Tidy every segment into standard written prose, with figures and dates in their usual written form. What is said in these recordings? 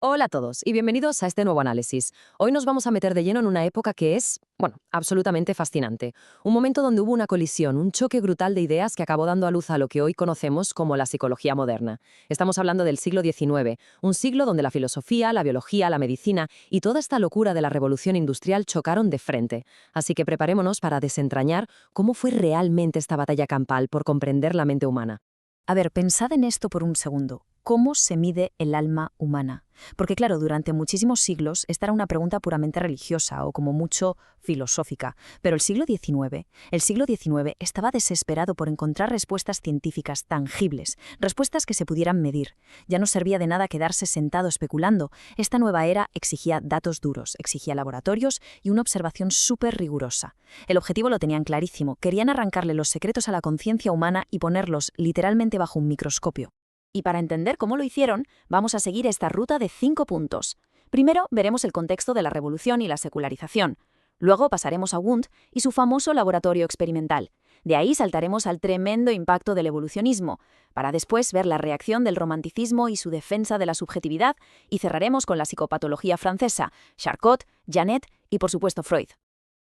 Hola a todos y bienvenidos a este nuevo análisis. Hoy nos vamos a meter de lleno en una época que es, bueno, absolutamente fascinante. Un momento donde hubo una colisión, un choque brutal de ideas que acabó dando a luz a lo que hoy conocemos como la psicología moderna. Estamos hablando del siglo XIX, un siglo donde la filosofía, la biología, la medicina y toda esta locura de la revolución industrial chocaron de frente. Así que preparémonos para desentrañar cómo fue realmente esta batalla campal por comprender la mente humana. A ver, pensad en esto por un segundo. ¿Cómo se mide el alma humana? Porque claro, durante muchísimos siglos esta era una pregunta puramente religiosa o como mucho filosófica. Pero el siglo XIX estaba desesperado por encontrar respuestas científicas tangibles, respuestas que se pudieran medir. Ya no servía de nada quedarse sentado especulando. Esta nueva era exigía datos duros, exigía laboratorios y una observación súper rigurosa. El objetivo lo tenían clarísimo. Querían arrancarle los secretos a la conciencia humana y ponerlos literalmente bajo un microscopio. Y para entender cómo lo hicieron, vamos a seguir esta ruta de 5 puntos. Primero, veremos el contexto de la revolución y la secularización. Luego pasaremos a Wundt y su famoso laboratorio experimental. De ahí saltaremos al tremendo impacto del evolucionismo, para después ver la reacción del romanticismo y su defensa de la subjetividad, y cerraremos con la psicopatología francesa, Charcot, Janet y por supuesto Freud.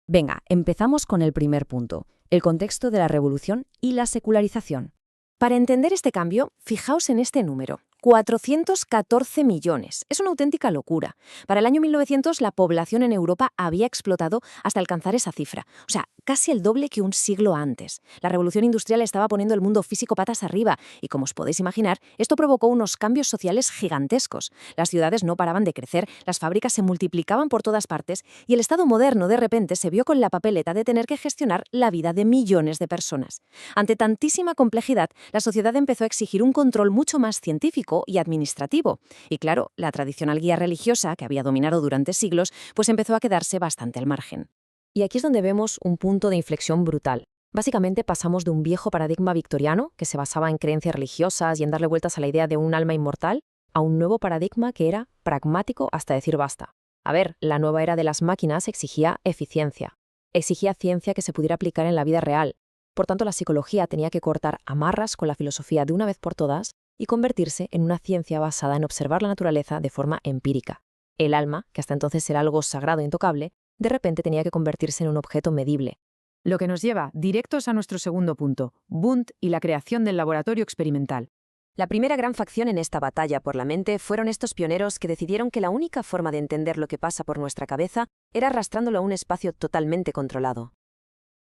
Venga, empezamos con el primer punto, el contexto de la revolución y la secularización. Para entender este cambio, fijaos en este número, 414 millones. Es una auténtica locura. Para el año 1900 la población en Europa había explotado hasta alcanzar esa cifra, o sea, casi el doble que un siglo antes. La revolución industrial estaba poniendo el mundo físico patas arriba y, como os podéis imaginar, esto provocó unos cambios sociales gigantescos. Las ciudades no paraban de crecer, las fábricas se multiplicaban por todas partes y el Estado moderno de repente se vio con la papeleta de tener que gestionar la vida de millones de personas. Ante tantísima complejidad, la sociedad empezó a exigir un control mucho más científico y administrativo. Y claro, la tradicional guía religiosa, que había dominado durante siglos, pues empezó a quedarse bastante al margen. Y aquí es donde vemos un punto de inflexión brutal. Básicamente pasamos de un viejo paradigma victoriano, que se basaba en creencias religiosas y en darle vueltas a la idea de un alma inmortal, a un nuevo paradigma que era pragmático hasta decir basta. A ver, la nueva era de las máquinas exigía eficiencia. Exigía ciencia que se pudiera aplicar en la vida real. Por tanto, la psicología tenía que cortar amarras con la filosofía de una vez por todas y convertirse en una ciencia basada en observar la naturaleza de forma empírica. El alma, que hasta entonces era algo sagrado e intocable, de repente tenía que convertirse en un objeto medible. Lo que nos lleva directos a nuestro segundo punto, Wundt y la creación del laboratorio experimental. La primera gran facción en esta batalla por la mente fueron estos pioneros que decidieron que la única forma de entender lo que pasa por nuestra cabeza era arrastrándolo a un espacio totalmente controlado.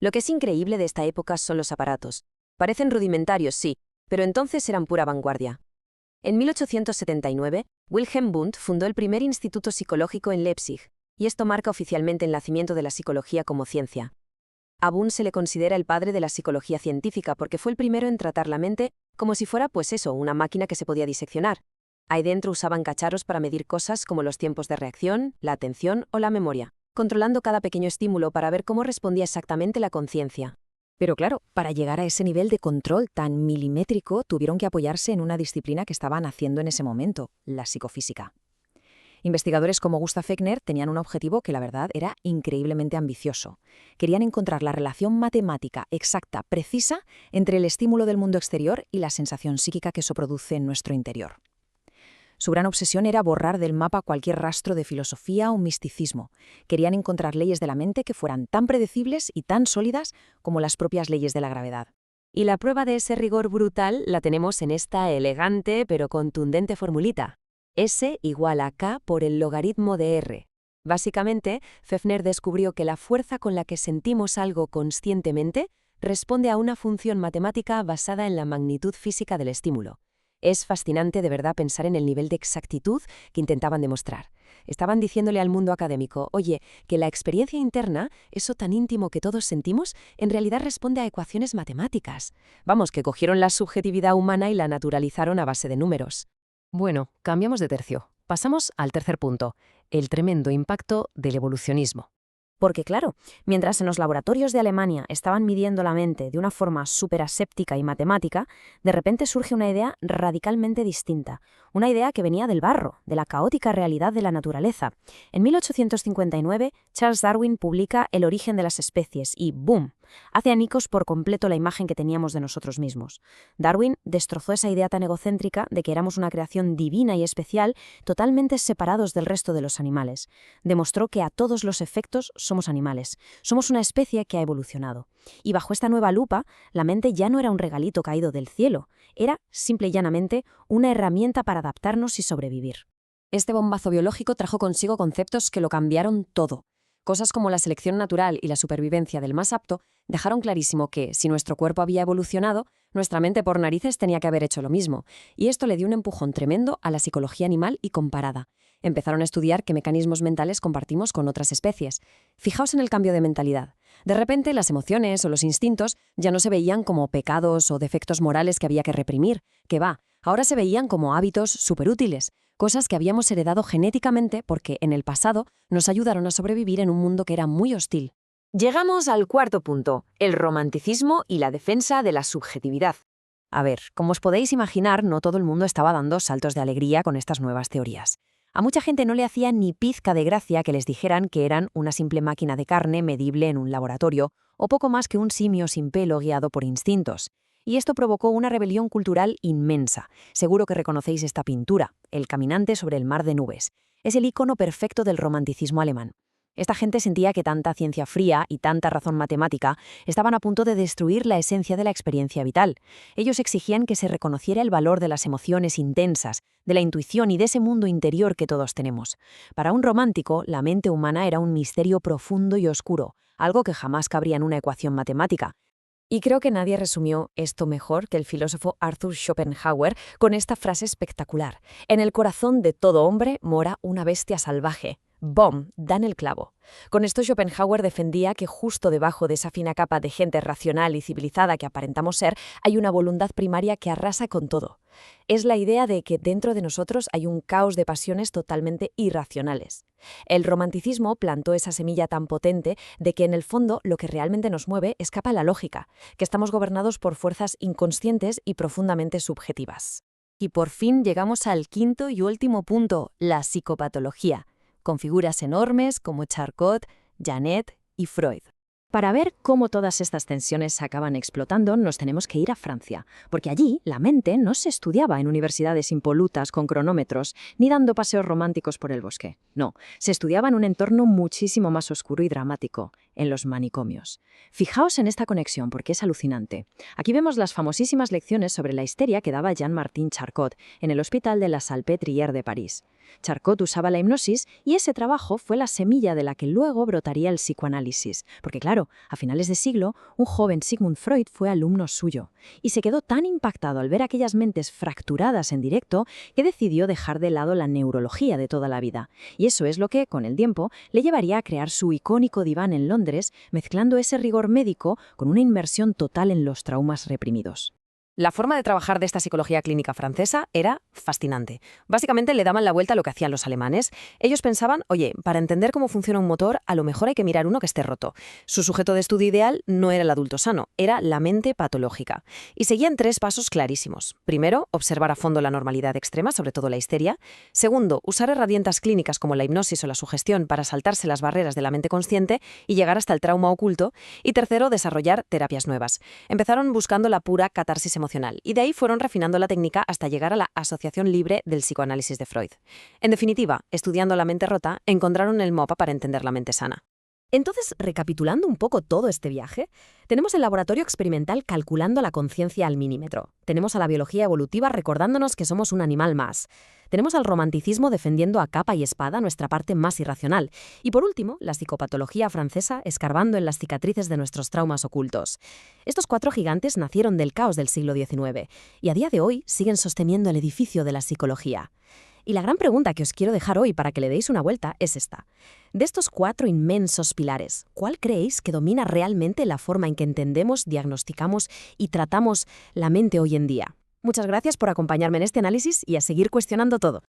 Lo que es increíble de esta época son los aparatos. Parecen rudimentarios, sí, pero entonces eran pura vanguardia. En 1879, Wilhelm Wundt fundó el primer instituto psicológico en Leipzig, y esto marca oficialmente el nacimiento de la psicología como ciencia. A Wundt se le considera el padre de la psicología científica porque fue el primero en tratar la mente como si fuera, pues eso, una máquina que se podía diseccionar. Ahí dentro usaban cacharros para medir cosas como los tiempos de reacción, la atención o la memoria, controlando cada pequeño estímulo para ver cómo respondía exactamente la conciencia. Pero claro, para llegar a ese nivel de control tan milimétrico, tuvieron que apoyarse en una disciplina que estaban haciendo en ese momento, la psicofísica. Investigadores como Gustav Fechner tenían un objetivo que la verdad era increíblemente ambicioso. Querían encontrar la relación matemática exacta, precisa, entre el estímulo del mundo exterior y la sensación psíquica que eso produce en nuestro interior. Su gran obsesión era borrar del mapa cualquier rastro de filosofía o misticismo. Querían encontrar leyes de la mente que fueran tan predecibles y tan sólidas como las propias leyes de la gravedad. Y la prueba de ese rigor brutal la tenemos en esta elegante pero contundente formulita. S igual a K por el logaritmo de R. Básicamente, Fechner descubrió que la fuerza con la que sentimos algo conscientemente responde a una función matemática basada en la magnitud física del estímulo. Es fascinante de verdad pensar en el nivel de exactitud que intentaban demostrar. Estaban diciéndole al mundo académico, oye, que la experiencia interna, eso tan íntimo que todos sentimos, en realidad responde a ecuaciones matemáticas. Vamos, que cogieron la subjetividad humana y la naturalizaron a base de números. Bueno, cambiamos de tercio. Pasamos al tercer punto, el tremendo impacto del evolucionismo. Porque claro, mientras en los laboratorios de Alemania estaban midiendo la mente de una forma súper aséptica y matemática, de repente surge una idea radicalmente distinta, una idea que venía del barro, de la caótica realidad de la naturaleza. En 1859, Charles Darwin publica El origen de las especies y ¡boom!, Hace añicos por completo la imagen que teníamos de nosotros mismos. Darwin destrozó esa idea tan egocéntrica de que éramos una creación divina y especial, totalmente separados del resto de los animales. Demostró que a todos los efectos somos animales. Somos una especie que ha evolucionado. Y bajo esta nueva lupa, la mente ya no era un regalito caído del cielo. Era, simple y llanamente, una herramienta para adaptarnos y sobrevivir. Este bombazo biológico trajo consigo conceptos que lo cambiaron todo. Cosas como la selección natural y la supervivencia del más apto dejaron clarísimo que, si nuestro cuerpo había evolucionado, nuestra mente por narices tenía que haber hecho lo mismo, y esto le dio un empujón tremendo a la psicología animal y comparada. Empezaron a estudiar qué mecanismos mentales compartimos con otras especies. Fijaos en el cambio de mentalidad. De repente, las emociones o los instintos ya no se veían como pecados o defectos morales que había que reprimir, que va, ahora se veían como hábitos superútiles, cosas que habíamos heredado genéticamente porque, en el pasado, nos ayudaron a sobrevivir en un mundo que era muy hostil. Llegamos al cuarto punto, el romanticismo y la defensa de la subjetividad. A ver, como os podéis imaginar, no todo el mundo estaba dando saltos de alegría con estas nuevas teorías. A mucha gente no le hacía ni pizca de gracia que les dijeran que eran una simple máquina de carne medible en un laboratorio o poco más que un simio sin pelo guiado por instintos. Y esto provocó una rebelión cultural inmensa. Seguro que reconocéis esta pintura, El caminante sobre el mar de nubes. Es el icono perfecto del romanticismo alemán. Esta gente sentía que tanta ciencia fría y tanta razón matemática estaban a punto de destruir la esencia de la experiencia vital. Ellos exigían que se reconociera el valor de las emociones intensas, de la intuición y de ese mundo interior que todos tenemos. Para un romántico, la mente humana era un misterio profundo y oscuro, algo que jamás cabría en una ecuación matemática. Y creo que nadie resumió esto mejor que el filósofo Arthur Schopenhauer con esta frase espectacular: en el corazón de todo hombre mora una bestia salvaje. ¡Bom! Dan el clavo. Con esto Schopenhauer defendía que justo debajo de esa fina capa de gente racional y civilizada que aparentamos ser, hay una voluntad primaria que arrasa con todo. Es la idea de que dentro de nosotros hay un caos de pasiones totalmente irracionales. El romanticismo plantó esa semilla tan potente de que en el fondo lo que realmente nos mueve escapa a la lógica, que estamos gobernados por fuerzas inconscientes y profundamente subjetivas. Y por fin llegamos al quinto y último punto, la psicopatología, con figuras enormes como Charcot, Janet y Freud. Para ver cómo todas estas tensiones acaban explotando, nos tenemos que ir a Francia, porque allí la mente no se estudiaba en universidades impolutas con cronómetros ni dando paseos románticos por el bosque. No, se estudiaba en un entorno muchísimo más oscuro y dramático, en los manicomios. Fijaos en esta conexión porque es alucinante. Aquí vemos las famosísimas lecciones sobre la histeria que daba Jean-Martin Charcot en el Hospital de la Salpêtrière de París. Charcot usaba la hipnosis y ese trabajo fue la semilla de la que luego brotaría el psicoanálisis, porque claro, a finales de siglo, un joven Sigmund Freud fue alumno suyo y se quedó tan impactado al ver aquellas mentes fracturadas en directo que decidió dejar de lado la neurología de toda la vida. Y eso es lo que, con el tiempo, le llevaría a crear su icónico diván en Londres, mezclando ese rigor médico con una inmersión total en los traumas reprimidos. La forma de trabajar de esta psicología clínica francesa era fascinante. Básicamente le daban la vuelta a lo que hacían los alemanes. Ellos pensaban, oye, para entender cómo funciona un motor, a lo mejor hay que mirar uno que esté roto. Su sujeto de estudio ideal no era el adulto sano, era la mente patológica. Y seguían 3 pasos clarísimos. Primero, observar a fondo la normalidad extrema, sobre todo la histeria. Segundo, usar herramientas clínicas como la hipnosis o la sugestión para saltarse las barreras de la mente consciente y llegar hasta el trauma oculto. Y tercero, desarrollar terapias nuevas. Empezaron buscando la pura catarsis emocional y de ahí fueron refinando la técnica hasta llegar a la asociación libre del psicoanálisis de Freud. En definitiva, estudiando la mente rota, encontraron el mapa para entender la mente sana. Entonces, recapitulando un poco todo este viaje, tenemos el laboratorio experimental calculando la conciencia al milímetro. Tenemos a la biología evolutiva recordándonos que somos un animal más. Tenemos al romanticismo defendiendo a capa y espada nuestra parte más irracional. Y por último, la psicopatología francesa escarbando en las cicatrices de nuestros traumas ocultos. Estos 4 gigantes nacieron del caos del siglo XIX y a día de hoy siguen sosteniendo el edificio de la psicología. Y la gran pregunta que os quiero dejar hoy para que le deis una vuelta es esta. De estos 4 inmensos pilares, ¿cuál creéis que domina realmente la forma en que entendemos, diagnosticamos y tratamos la mente hoy en día? Muchas gracias por acompañarme en este análisis y a seguir cuestionando todo.